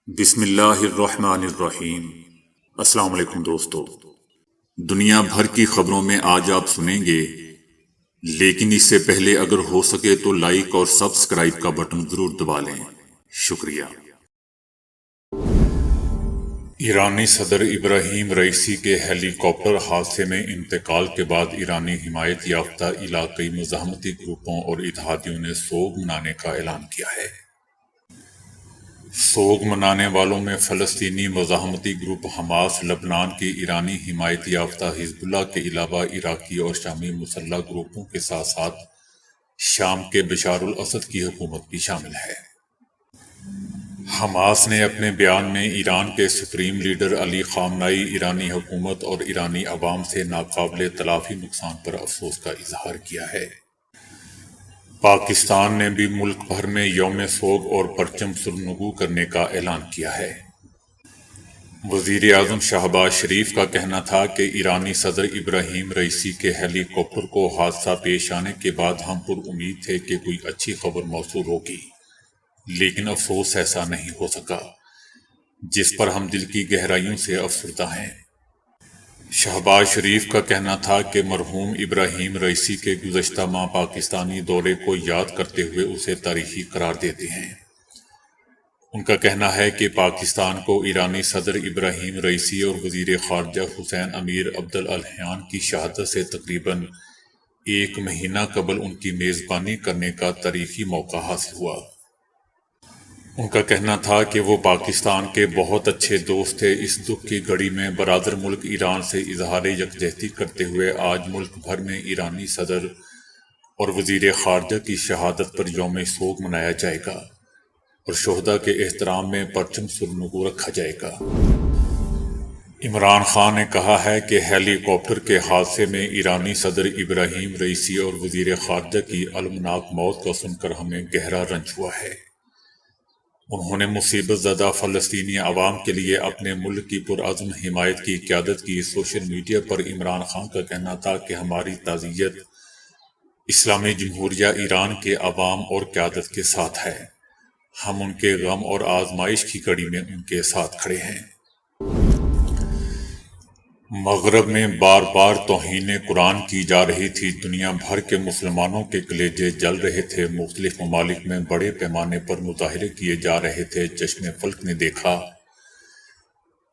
بسم اللہ الرحمن الرحیم۔ السلام علیکم دوستو، دنیا بھر کی خبروں میں آج آپ سنیں گے، لیکن اس سے پہلے اگر ہو سکے تو لائک اور سبسکرائب کا بٹن ضرور دبا لیں۔ شکریہ۔ ایرانی صدر ابراہیم رئیسی کے ہیلی کاپٹر حادثے میں انتقال کے بعد ایرانی حمایت یافتہ علاقائی مزاحمتی گروپوں اور اتحادیوں نے سوگ منانے کا اعلان کیا ہے۔ سوگ منانے والوں میں فلسطینی مزاحمتی گروپ حماس، لبنان کی ایرانی حمایت یافتہ حزب اللہ کے علاوہ عراقی اور شامی مسلح گروپوں کے ساتھ ساتھ شام کے بشار الاسد کی حکومت بھی شامل ہے۔ حماس نے اپنے بیان میں ایران کے سپریم لیڈر علی خامنائی، ایرانی حکومت اور ایرانی عوام سے ناقابل تلافی نقصان پر افسوس کا اظہار کیا ہے۔ پاکستان نے بھی ملک بھر میں یوم سوگ اور پرچم سرنگو کرنے کا اعلان کیا ہے۔ وزیر اعظم شہباز شریف کا کہنا تھا کہ ایرانی صدر ابراہیم رئیسی کے ہیلی کاپٹر کو حادثہ پیش آنے کے بعد ہم پر امید تھے کہ کوئی اچھی خبر موصول ہوگی، لیکن افسوس ایسا نہیں ہو سکا، جس پر ہم دل کی گہرائیوں سے افسردہ ہیں۔ شہباز شریف کا کہنا تھا کہ مرحوم ابراہیم رئیسی کے گزشتہ ماہ پاکستانی دورے کو یاد کرتے ہوئے اسے تاریخی قرار دیتے ہیں۔ ان کا کہنا ہے کہ پاکستان کو ایرانی صدر ابراہیم رئیسی اور وزیر خارجہ حسین امیر عبداللہیان کی شہادت سے تقریباً 1 مہینہ قبل ان کی میزبانی کرنے کا تاریخی موقع حاصل ہوا۔ ان کا کہنا تھا کہ وہ پاکستان کے بہت اچھے دوست تھے۔ اس دکھ کی گھڑی میں برادر ملک ایران سے اظہار یکجہتی کرتے ہوئے آج ملک بھر میں ایرانی صدر اور وزیر خارجہ کی شہادت پر یوم سوگ منایا جائے گا اور شہداء کے احترام میں پرچم سرنگو رکھا جائے گا۔ عمران خان نے کہا ہے کہ ہیلی کاپٹر کے حادثے میں ایرانی صدر ابراہیم رئیسی اور وزیر خارجہ کی المناک موت کو سن کر ہمیں گہرا رنج ہوا ہے۔ انہوں نے مصیبت زدہ فلسطینی عوام کے لیے اپنے ملک کی پرعزم حمایت کی قیادت کی۔ سوشل میڈیا پر عمران خان کا کہنا تھا کہ ہماری تعزیت اسلامی جمہوریہ ایران کے عوام اور قیادت کے ساتھ ہے۔ ہم ان کے غم اور آزمائش کی گھڑی میں ان کے ساتھ کھڑے ہیں۔ مغرب میں بار بار توہین قرآن کی جا رہی تھی۔ دنیا بھر کے مسلمانوں کے کلیجے جل رہے تھے۔ مختلف ممالک میں بڑے پیمانے پر مظاہرے کیے جا رہے تھے۔ چشم فلک نے دیکھا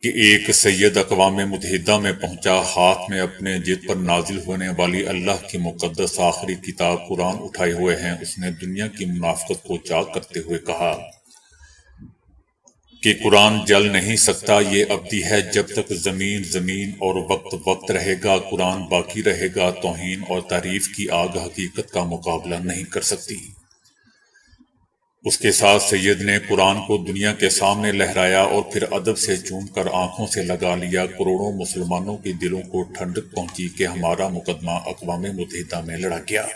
کہ ایک سید اقوام متحدہ میں پہنچا، ہاتھ میں اپنے جد پر نازل ہونے والی اللہ کی مقدس آخری کتاب قرآن اٹھائے ہوئے ہیں۔ اس نے دنیا کی منافقت کو چاک کرتے ہوئے کہا کہ قرآن جل نہیں سکتا، یہ ابدی ہے۔ جب تک زمین زمین اور وقت وقت رہے گا، قرآن باقی رہے گا۔ توہین اور تعریف کی آگ حقیقت کا مقابلہ نہیں کر سکتی۔ اس کے ساتھ سید نے قرآن کو دنیا کے سامنے لہرایا اور پھر ادب سے چوم کر آنکھوں سے لگا لیا۔ کروڑوں مسلمانوں کے دلوں کو ٹھنڈک پہنچی کہ ہمارا مقدمہ اقوام متحدہ میں لڑا گیا۔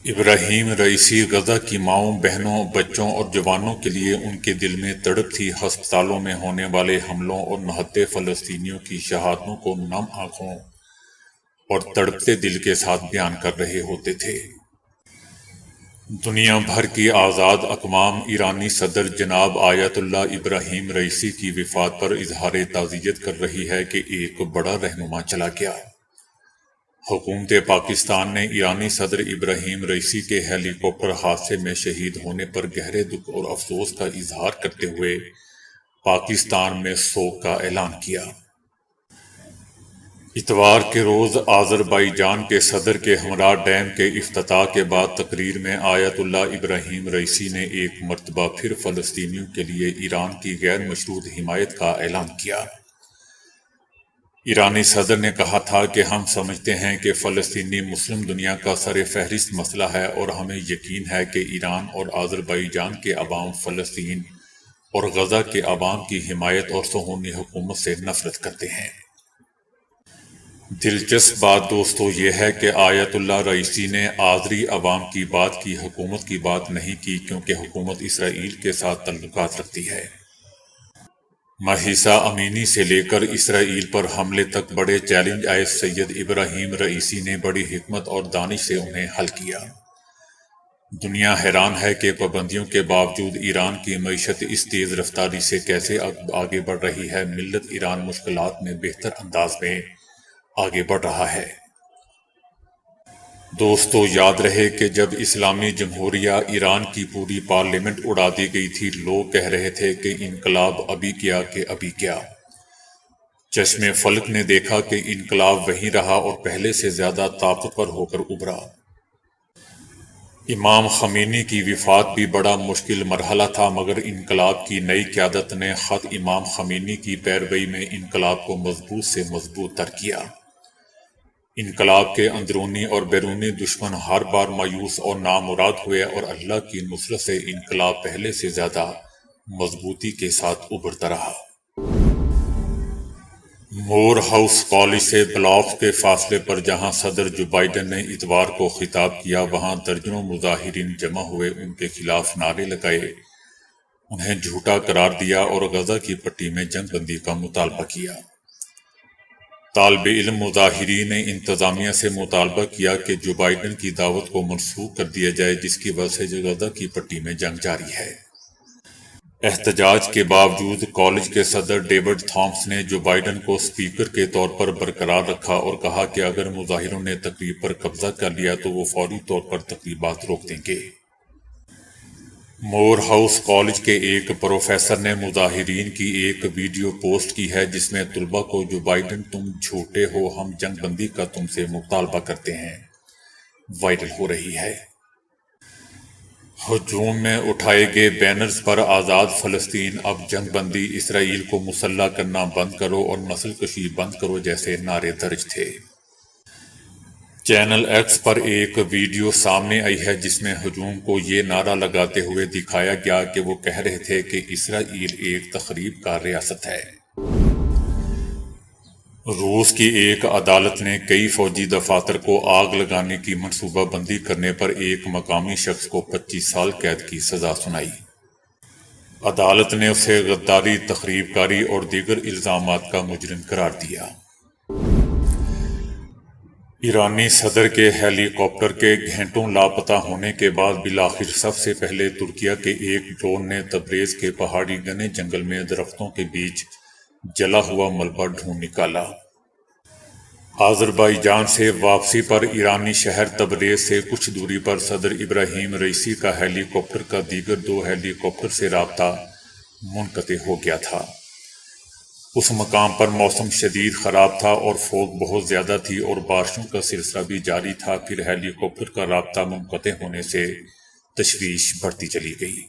ابراہیم رئیسی غزہ کی ماؤں، بہنوں، بچوں اور جوانوں کے لیے ان کے دل میں تڑپ تھی۔ ہسپتالوں میں ہونے والے حملوں اور نہتے فلسطینیوں کی شہادتوں کو نم آنکھوں اور تڑپتے دل کے ساتھ بیان کر رہے ہوتے تھے۔ دنیا بھر کی آزاد اقوام ایرانی صدر جناب آیت اللہ ابراہیم رئیسی کی وفات پر اظہار تعزیت کر رہی ہے کہ ایک بڑا رہنما چلا گیا۔ حکومت پاکستان نے ایرانی صدر ابراہیم رئیسی کے ہیلی کاپٹر حادثے میں شہید ہونے پر گہرے دکھ اور افسوس کا اظہار کرتے ہوئے پاکستان میں سوگ کا اعلان کیا۔ اتوار کے روز آذربائیجان کے صدر کے ہمراہ ڈیم کے افتتاح کے بعد تقریر میں آیت اللہ ابراہیم رئیسی نے ایک مرتبہ پھر فلسطینیوں کے لیے ایران کی غیر مشروط حمایت کا اعلان کیا۔ ایرانی صدر نے کہا تھا کہ ہم سمجھتے ہیں کہ فلسطینی مسلم دنیا کا سر فہرست مسئلہ ہے اور ہمیں یقین ہے کہ ایران اور آذربائیجان کے عوام فلسطین اور غزہ کے عوام کی حمایت اور صہیونی حکومت سے نفرت کرتے ہیں۔ دلچسپ بات دوستو یہ ہے کہ آیت اللہ رئیسی نے آذری عوام کی بات کی، حکومت کی بات نہیں کی، کیونکہ حکومت اسرائیل کے ساتھ تعلقات رکھتی ہے۔ مہسا امینی سے لے کر اسرائیل پر حملے تک بڑے چیلنج آئے، سید ابراہیم رئیسی نے بڑی حکمت اور دانش سے انہیں حل کیا۔ دنیا حیران ہے کہ پابندیوں کے باوجود ایران کی معیشت اس تیز رفتاری سے کیسے آگے بڑھ رہی ہے۔ ملت ایران مشکلات میں بہتر انداز میں آگے بڑھ رہا ہے۔ دوستو، یاد رہے کہ جب اسلامی جمہوریہ ایران کی پوری پارلیمنٹ اڑا دی گئی تھی، لوگ کہہ رہے تھے کہ انقلاب ابھی کیا کہ ابھی کیا۔ چشم فلک نے دیکھا کہ انقلاب وہیں رہا اور پہلے سے زیادہ طاقتور ہو کر ابھرا۔ امام خمینی کی وفات بھی بڑا مشکل مرحلہ تھا، مگر انقلاب کی نئی قیادت نے خود امام خمینی کی پیروی میں انقلاب کو مضبوط سے مضبوط تر کیا۔ انقلاب کے اندرونی اور بیرونی دشمن ہر بار مایوس اور نامراد ہوئے اور اللہ کی نصرت سے انقلاب پہلے سے زیادہ مضبوطی کے ساتھ ابھرتا رہا۔ مور ہاؤس کالج سے بلاکس کے فاصلے پر جہاں صدر جو بائیڈن نے اتوار کو خطاب کیا، وہاں درجنوں مظاہرین جمع ہوئے، ان کے خلاف نعرے لگائے، انہیں جھوٹا قرار دیا اور غزہ کی پٹی میں جنگ بندی کا مطالبہ کیا۔ طالب علم مظاہرین نے انتظامیہ سے مطالبہ کیا کہ جو بائیڈن کی دعوت کو منسوخ کر دیا جائے، جس کی وجہ سے غزہ کی پٹی میں جنگ جاری ہے۔ احتجاج کے باوجود کالج کے صدر ڈیوڈ تھامس نے جو بائیڈن کو اسپیکر کے طور پر برقرار رکھا اور کہا کہ اگر مظاہروں نے تقریب پر قبضہ کر لیا تو وہ فوری طور پر تقریبات روک دیں گے۔ مور ہاؤس کالج کے ایک پروفیسر نے مظاہرین کی ایک ویڈیو پوسٹ کی ہے جس میں طلباء کو جو بائیڈن تم جھوٹے ہو، ہم جنگ بندی کا تم سے مطالبہ کرتے ہیں، وائرل ہو رہی ہے۔ ہجوم میں اٹھائے گئے بینرز پر آزاد فلسطین، اب جنگ بندی، اسرائیل کو مسلح کرنا بند کرو اور نسل کشی بند کرو جیسے نعرے درج تھے۔ چینل ایکس پر ایک ویڈیو سامنے آئی ہے جس میں ہجوم کو یہ نعرہ لگاتے ہوئے دکھایا گیا کہ وہ کہہ رہے تھے کہ اسرائیل ایک تخریب کار ریاست ہے۔ روس کی ایک عدالت نے کئی فوجی دفاتر کو آگ لگانے کی منصوبہ بندی کرنے پر ایک مقامی شخص کو 25 سال قید کی سزا سنائی۔ عدالت نے اسے غداری، تخریب کاری اور دیگر الزامات کا مجرم قرار دیا۔ ایرانی صدر کے ہیلی کاپٹر کے گھنٹوں لاپتہ ہونے کے بعد بالآخر سب سے پہلے ترکیہ کے ایک ڈرون نے تبریز کے پہاڑی گھنے جنگل میں درختوں کے بیچ جلا ہوا ملبہ ڈھونڈ نکالا۔ آذربائیجان سے واپسی پر ایرانی شہر تبریز سے کچھ دوری پر صدر ابراہیم رئیسی کا ہیلی کاپٹر کا دیگر 2 ہیلی کاپٹر سے رابطہ منقطع ہو گیا تھا۔ اس مقام پر موسم شدید خراب تھا اور فوگ بہت زیادہ تھی اور بارشوں کا سلسلہ بھی جاری تھا۔ پھر ہیلی کاپٹر کا رابطہ منقطع ہونے سے تشویش بڑھتی چلی گئی۔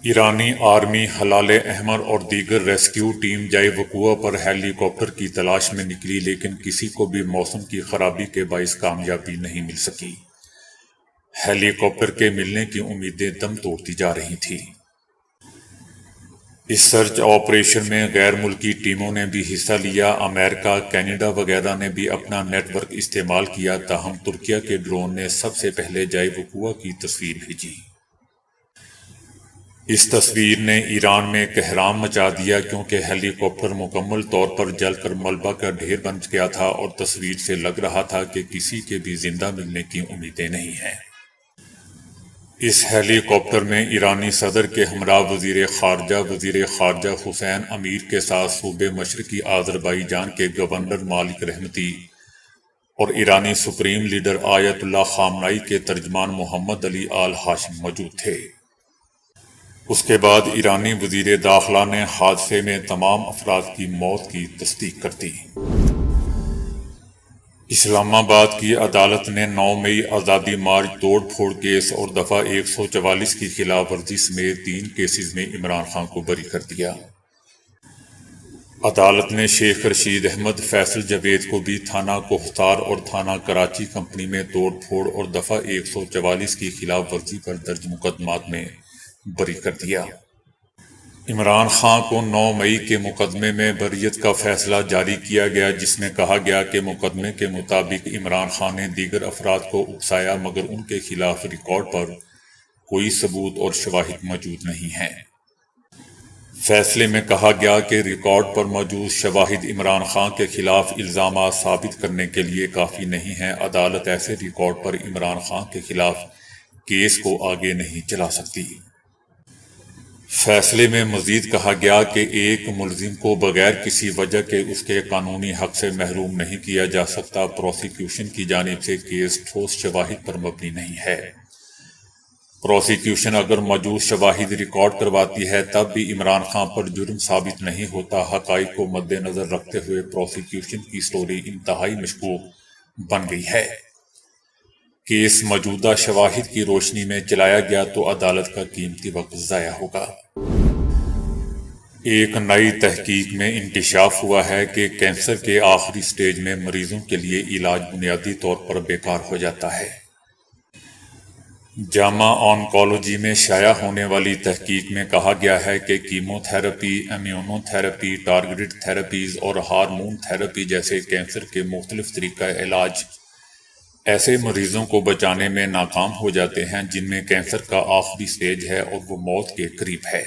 ایرانی آرمی ہلال احمر اور دیگر ریسکیو ٹیم جائے وقوع پر ہیلی کاپٹر کی تلاش میں نکلی، لیکن کسی کو بھی موسم کی خرابی کے باعث کامیابی نہیں مل سکی۔ ہیلی کاپٹر کے ملنے کی امیدیں دم توڑتی جا رہی تھیں۔ اس سرچ آپریشن میں غیر ملکی ٹیموں نے بھی حصہ لیا۔ امریکہ، کینیڈا وغیرہ نے بھی اپنا نیٹ ورک استعمال کیا، تاہم ترکیہ کے ڈرون نے سب سے پہلے جائے وقوع کی تصویر بھیجی۔ اس تصویر نے ایران میں کہرام مچا دیا کیونکہ ہیلی کاپٹر مکمل طور پر جل کر ملبہ کا ڈھیر بن گیا تھا اور تصویر سے لگ رہا تھا کہ کسی کے بھی زندہ ملنے کی امیدیں نہیں ہیں۔ اس ہیلی کاپٹر میں ایرانی صدر کے ہمراہ وزیر خارجہ حسین امیر کے ساتھ صوبے مشرقی آذربائیجان کے گورنر مالک رحمتی اور ایرانی سپریم لیڈر آیت اللہ خامنائی کے ترجمان محمد علی آل ہاشم موجود تھے۔ اس کے بعد ایرانی وزیر داخلہ نے حادثے میں تمام افراد کی موت کی تصدیق کر دی۔ اسلام آباد کی عدالت نے 9 مئی آزادی مارچ توڑ پھوڑ کیس اور دفعہ 144 کی خلاف ورزی سمیت 3 کیسز میں عمران خان کو بری کر دیا۔ عدالت نے شیخ رشید احمد، فیصل جاوید کو بھی تھانہ کوہتار اور تھانہ کراچی کمپنی میں توڑ پھوڑ اور دفعہ 144 کی خلاف ورزی پر درج مقدمات میں بری کر دیا۔ عمران خان کو 9 مئی کے مقدمے میں بریت کا فیصلہ جاری کیا گیا، جس میں کہا گیا کہ مقدمے کے مطابق عمران خان نے دیگر افراد کو اکسایا، مگر ان کے خلاف ریکارڈ پر کوئی ثبوت اور شواہد موجود نہیں ہیں۔ فیصلے میں کہا گیا کہ ریکارڈ پر موجود شواہد عمران خان کے خلاف الزامات ثابت کرنے کے لیے کافی نہیں ہیں۔ عدالت ایسے ریکارڈ پر عمران خان کے خلاف کیس کو آگے نہیں چلا سکتی۔ فیصلے میں مزید کہا گیا کہ ایک ملزم کو بغیر کسی وجہ کے اس کے قانونی حق سے محروم نہیں کیا جا سکتا۔ پروسیکیوشن کی جانب سے کیس ٹھوس شواہد پر مبنی نہیں ہے۔ پروسیکیوشن اگر موجود شواہد ریکارڈ کرواتی ہے تب بھی عمران خان پر جرم ثابت نہیں ہوتا۔ حقائق کو مد نظر رکھتے ہوئے پروسیکیوشن کی سٹوری انتہائی مشکوک بن گئی ہے۔ کیس موجودہ شواہد کی روشنی میں چلایا گیا تو عدالت کا قیمتی وقت ضائع ہوگا۔ ایک نئی تحقیق میں انکشاف ہوا ہے کہ کینسر کے آخری سٹیج میں مریضوں کے لیے علاج بنیادی طور پر بیکار ہو جاتا ہے۔ جامع آنکولوجی میں شائع ہونے والی تحقیق میں کہا گیا ہے کہ chemo therapy, immuno therapy, targeted therapies اور ہارمون تھراپی جیسے کینسر کے مختلف طریقہ علاج ایسے مریضوں کو بچانے میں ناکام ہو جاتے ہیں جن میں کینسر کا آخری سٹیج ہے اور وہ موت کے قریب ہے۔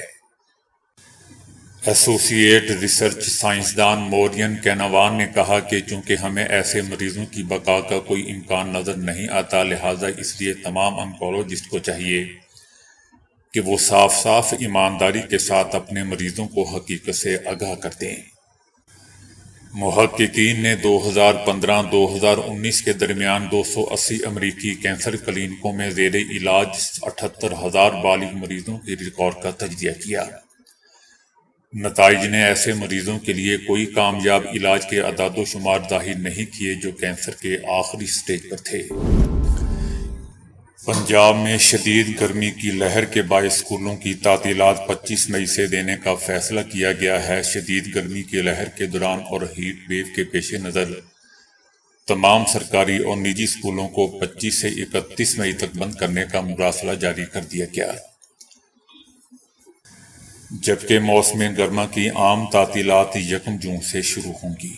ایسوسی ایٹ ریسرچ سائنسدان مورین کیناوان نے کہا کہ چونکہ ہمیں ایسے مریضوں کی بقا کا کوئی امکان نظر نہیں آتا، لہٰذا اس لیے تمام انکولوجسٹ کو چاہیے کہ وہ صاف ایمانداری کے ساتھ اپنے مریضوں کو حقیقت سے آگاہ کر دیں۔ محققین نے 2015-2019 کے درمیان 280 امریکی کینسر کلینکوں میں زیر علاج 78,000 بالغ مریضوں کے ریکارڈ کا تجزیہ کیا۔ نتائج نے ایسے مریضوں کے لیے کوئی کامیاب علاج کے اعداد و شمار ظاہر نہیں کیے جو کینسر کے آخری سٹیج پر تھے۔ پنجاب میں شدید گرمی کی لہر کے باعث اسکولوں کی تعطیلات 25 مئی سے دینے کا فیصلہ کیا گیا ہے۔ شدید گرمی کی لہر کے دوران اور ہیٹ ویو کے پیش نظر تمام سرکاری اور نجی اسکولوں کو 25 سے 31 مئی تک بند کرنے کا مراسلہ جاری کر دیا گیا، جبکہ موسم گرما کی عام تعطیلات 1 جون سے شروع ہوں گی۔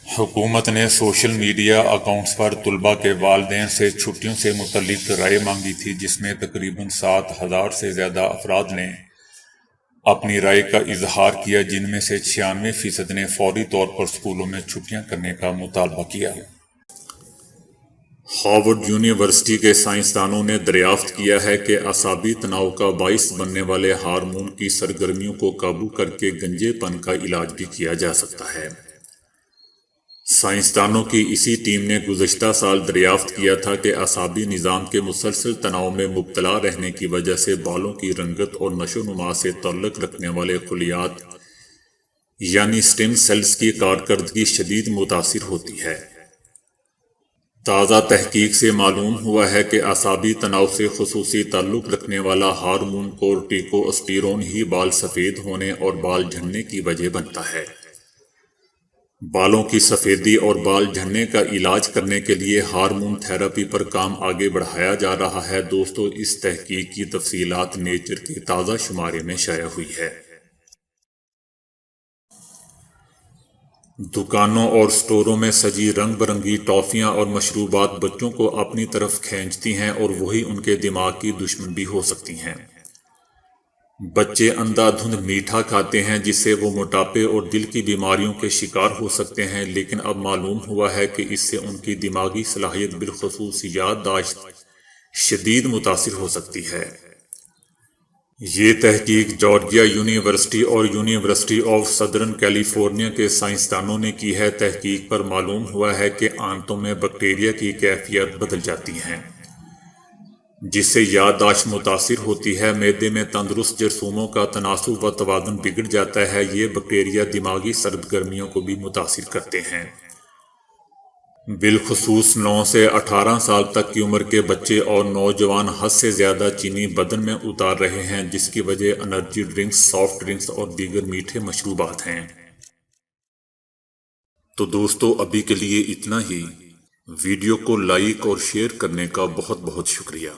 حکومت نے سوشل میڈیا اکاؤنٹس پر طلباء کے والدین سے چھٹیوں سے متعلق رائے مانگی تھی، جس میں تقریباً 7,000 سے زیادہ افراد نے اپنی رائے کا اظہار کیا، جن میں سے 96% نے فوری طور پر اسکولوں میں چھٹیاں کرنے کا مطالبہ کیا۔ ہارورڈ یونیورسٹی کے سائنسدانوں نے دریافت کیا ہے کہ اعصابی تناؤ کا باعث بننے والے ہارمون کی سرگرمیوں کو قابو کر کے گنجے پن کا علاج بھی کیا جا سکتا ہے۔ سائنسدانوں کی اسی ٹیم نے گزشتہ سال دریافت کیا تھا کہ اعصابی نظام کے مسلسل تناؤ میں مبتلا رہنے کی وجہ سے بالوں کی رنگت اور نشو و نما سے تعلق رکھنے والے خلیات یعنی سٹیم سیلز کی کارکردگی شدید متاثر ہوتی ہے۔ تازہ تحقیق سے معلوم ہوا ہے کہ اعصابی تناؤ سے خصوصی تعلق رکھنے والا ہارمون کورٹیکوسٹیرون ہی بال سفید ہونے اور بال جھڑنے کی وجہ بنتا ہے۔ بالوں کی سفیدی اور بال جھڑنے کا علاج کرنے کے لیے ہارمون تھراپی پر کام آگے بڑھایا جا رہا ہے۔ دوستو، اس تحقیق کی تفصیلات نیچر کے تازہ شمارے میں شائع ہوئی ہے۔ دکانوں اور سٹوروں میں سجی رنگ برنگی ٹافیاں اور مشروبات بچوں کو اپنی طرف کھینچتی ہیں اور وہی ان کے دماغ کی دشمن بھی ہو سکتی ہیں۔ بچے اندھا دھند میٹھا کھاتے ہیں جس سے وہ موٹاپے اور دل کی بیماریوں کے شکار ہو سکتے ہیں، لیکن اب معلوم ہوا ہے کہ اس سے ان کی دماغی صلاحیت بالخصوص یادداشت شدید متاثر ہو سکتی ہے۔ یہ تحقیق جارجیا یونیورسٹی اور یونیورسٹی آف سدرن کیلیفورنیا کے سائنسدانوں نے کی ہے۔ تحقیق پر معلوم ہوا ہے کہ آنتوں میں بیکٹیریا کی کیفیت بدل جاتی ہیں، جس سے یادداشت متاثر ہوتی ہے۔ معدے میں تندرست جرثوموں کا تناسب و توازن بگڑ جاتا ہے۔ یہ بیکٹیریا دماغی سرگرمیوں کو بھی متاثر کرتے ہیں۔ بالخصوص 9 سے 18 سال تک کی عمر کے بچے اور نوجوان حد سے زیادہ چینی بدن میں اتار رہے ہیں، جس کی وجہ انرجی ڈرنکس، سافٹ ڈرنکس اور دیگر میٹھے مشروبات ہیں۔ تو دوستو، ابھی کے لیے اتنا ہی۔ ویڈیو کو لائک اور شیئر کرنے کا بہت بہت شکریہ۔